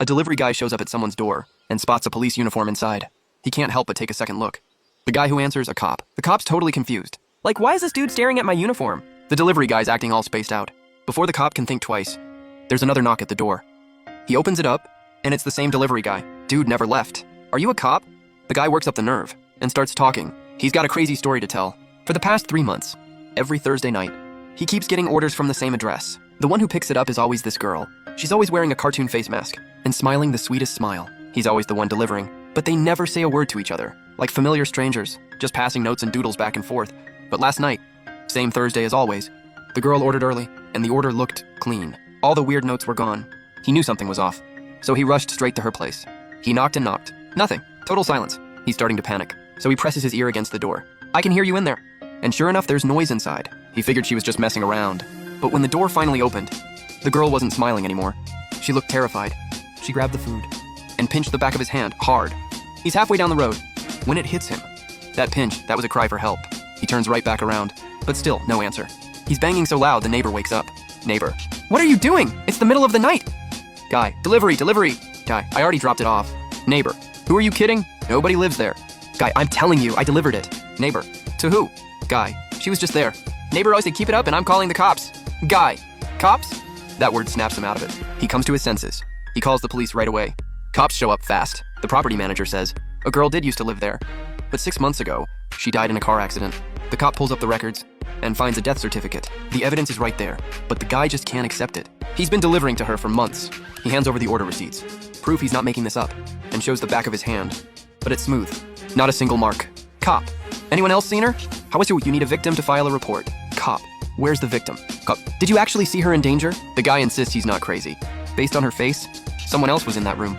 A delivery guy shows up at someone's door and spots a police uniform inside. He can't help but take a second look. The guy who answers, a cop. The cop's totally confused. Like, why is this dude staring at my uniform? The delivery guy's acting all spaced out. Before the cop can think twice, there's another knock at the door. He opens it up, and it's the same delivery guy. Dude never left. Are you a cop? The guy works up the nerve and starts talking. He's got a crazy story to tell. For the past 3 months, every Thursday night, he keeps getting orders from the same address. The one who picks it up is always this girl. She's always wearing a cartoon face mask and smiling the sweetest smile. He's always the one delivering, but they never say a word to each other, like familiar strangers, just passing notes and doodles back and forth. But last night, same Thursday as always, the girl ordered early, and the order looked clean. All the weird notes were gone. He knew something was off, so he rushed straight to her place. He knocked and knocked. Nothing. Total silence. He's starting to panic, so he presses his ear against the door. I can hear you in there. And sure enough, there's noise inside. He figured she was just messing around. But when the door finally opened, the girl wasn't smiling anymore. She looked terrified. She grabbed the food and pinched the back of his hand hard. He's halfway down the road when it hits him. That pinch, that was a cry for help. He turns right back around, but still, no answer. He's banging so loud, the neighbor wakes up. Neighbor. What are you doing? It's the middle of the night. Guy. Delivery. Guy. I already dropped it off. Neighbor. Who are you kidding? Nobody lives there. Guy. I'm telling you, I delivered it. Neighbor. To who? Guy. She was just there. Neighbor always said keep it up and I'm calling the cops. Guy. Cops? That word snaps him out of it. He comes to his senses. He calls the police right away. Cops show up fast. The property manager says, a girl did used to live there, but 6 months ago, she died in a car accident. The cop pulls up the records and finds a death certificate. The evidence is right there, but the guy just can't accept it. He's been delivering to her for months. He hands over the order receipts, proof he's not making this up, and shows the back of his hand. But it's smooth. Not a single mark. Cop. Anyone else seen her? How is it you need a victim to file a report? Cop. Where's the victim? Cop. Did you actually see her in danger? The guy insists he's not crazy. Based on her face, someone else was in that room.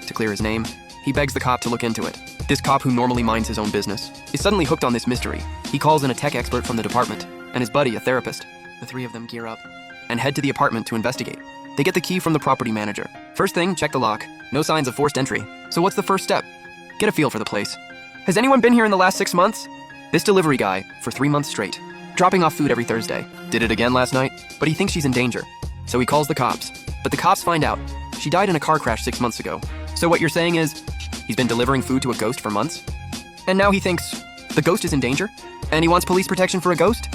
To clear his name, he begs the cop to look into it. This cop, who normally minds his own business, is suddenly hooked on this mystery. He calls in a tech expert from the department, and his buddy, a therapist. The three of them gear up and head to the apartment to investigate. They get the key from the property manager. First thing, check the lock. No signs of forced entry. So what's the first step? Get a feel for the place. Has anyone been here in the last 6 months? This delivery guy, for 3 months straight, dropping off food every Thursday. Did it again last night, but he thinks she's in danger. So he calls the cops. But the cops find out she died in a car crash 6 months ago. So what you're saying is, he's been delivering food to a ghost for months? And now he thinks the ghost is in danger? And he wants police protection for a ghost?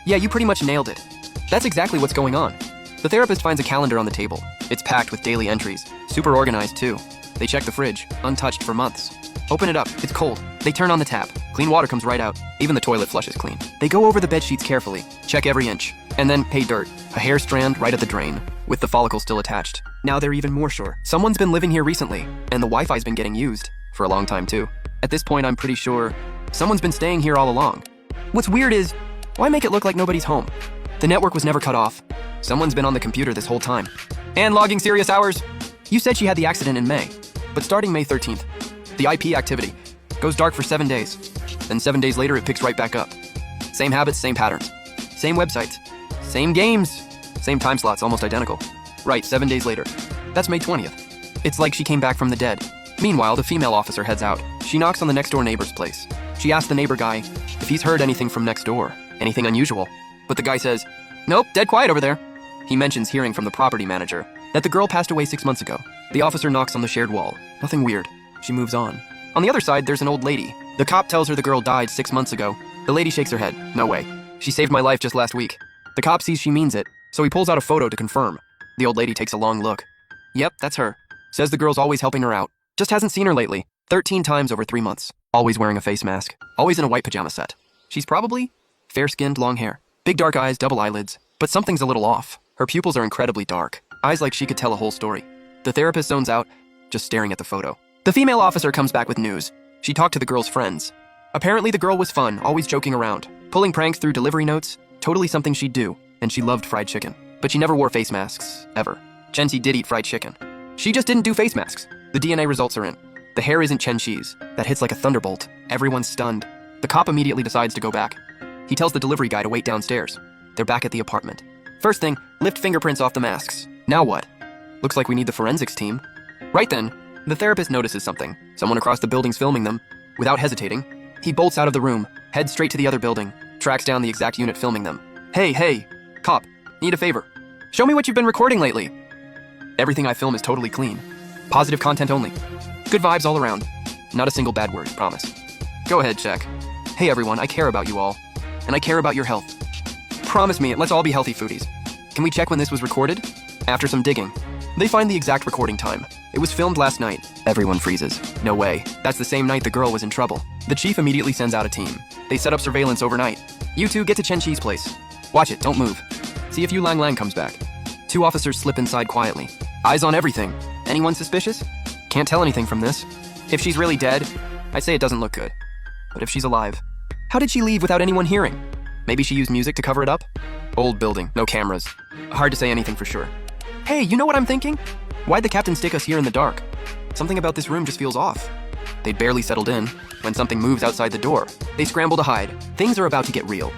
Yeah, you pretty much nailed it. That's exactly what's going on. The therapist finds a calendar on the table. It's packed with daily entries. Super organized, too. They check the fridge, untouched for months. Open it up, it's cold. They turn on the tap. Clean water comes right out. Even the toilet flushes clean. They go over the bed sheets carefully, check every inch. And then, hey, dirt. A hair strand right at the drain, with the follicle still attached. Now they're even more sure. Someone's been living here recently, and the Wi-Fi's been getting used. For a long time, too. At this point, I'm pretty sure someone's been staying here all along. What's weird is, why make it look like nobody's home? The network was never cut off. Someone's been on the computer this whole time. And logging serious hours. You said she had the accident in May, but starting May 13th, the IP activity goes dark for 7 days. Then 7 days later, it picks right back up. Same habits, same patterns. Same websites. Same games. Same time slots, almost identical. Right, 7 days later. That's May 20th. It's like she came back from the dead. Meanwhile, the female officer heads out. She knocks on the next door neighbor's place. She asks the neighbor guy if he's heard anything from next door, anything unusual. But the guy says, nope, dead quiet over there. He mentions hearing from the property manager that the girl passed away 6 months ago. The officer knocks on the shared wall. Nothing weird. She moves on. On the other side, there's an old lady. The cop tells her the girl died 6 months ago. The lady shakes her head. No way. She saved my life just last week. The cop sees she means it, so he pulls out a photo to confirm. The old lady takes a long look. Yep, that's her. Says the girl's always helping her out. Just hasn't seen her lately. 13 times over 3 months. Always wearing a face mask. Always in a white pajama set. She's probably fair-skinned, long hair. Big dark eyes, double eyelids. But something's a little off. Her pupils are incredibly dark. Eyes like she could tell a whole story. The therapist zones out, just staring at the photo. The female officer comes back with news. She talked to the girl's friends. Apparently the girl was fun, always joking around. Pulling pranks through delivery notes. Totally something she'd do. And she loved fried chicken. But she never wore face masks, ever. Chenxi did eat fried chicken. She just didn't do face masks. The DNA results are in. The hair isn't Chenxi's. That hits like a thunderbolt. Everyone's stunned. The cop immediately decides to go back. He tells the delivery guy to wait downstairs. They're back at the apartment. First thing, lift fingerprints off the masks. Now what? Looks like we need the forensics team. Right then, the therapist notices something. Someone across the building's filming them. Without hesitating, he bolts out of the room, heads straight to the other building, tracks down the exact unit filming them. Hey, cop, need a favor. Show me what you've been recording lately. Everything I film is totally clean. Positive content only. Good vibes all around. Not a single bad word, promise. Go ahead, check. Hey everyone, I care about you all. And I care about your health. Promise me, let's all be healthy foodies. Can we check when this was recorded? After some digging, they find the exact recording time. It was filmed last night. Everyone freezes. No way. That's the same night the girl was in trouble. The chief immediately sends out a team. They set up surveillance overnight. You two get to Chen Chi's place. Watch it, don't move. See if Yu Lang Lang comes back. 2 officers slip inside quietly. Eyes on everything. Anyone suspicious? Can't tell anything from this. If she's really dead, I say it doesn't look good. But if she's alive, how did she leave without anyone hearing? Maybe she used music to cover it up? Old building, no cameras. Hard to say anything for sure. Hey, you know what I'm thinking? Why'd the captain stick us here in the dark? Something about this room just feels off. They'd barely settled in when something moves outside the door. They scramble to hide. Things are about to get real.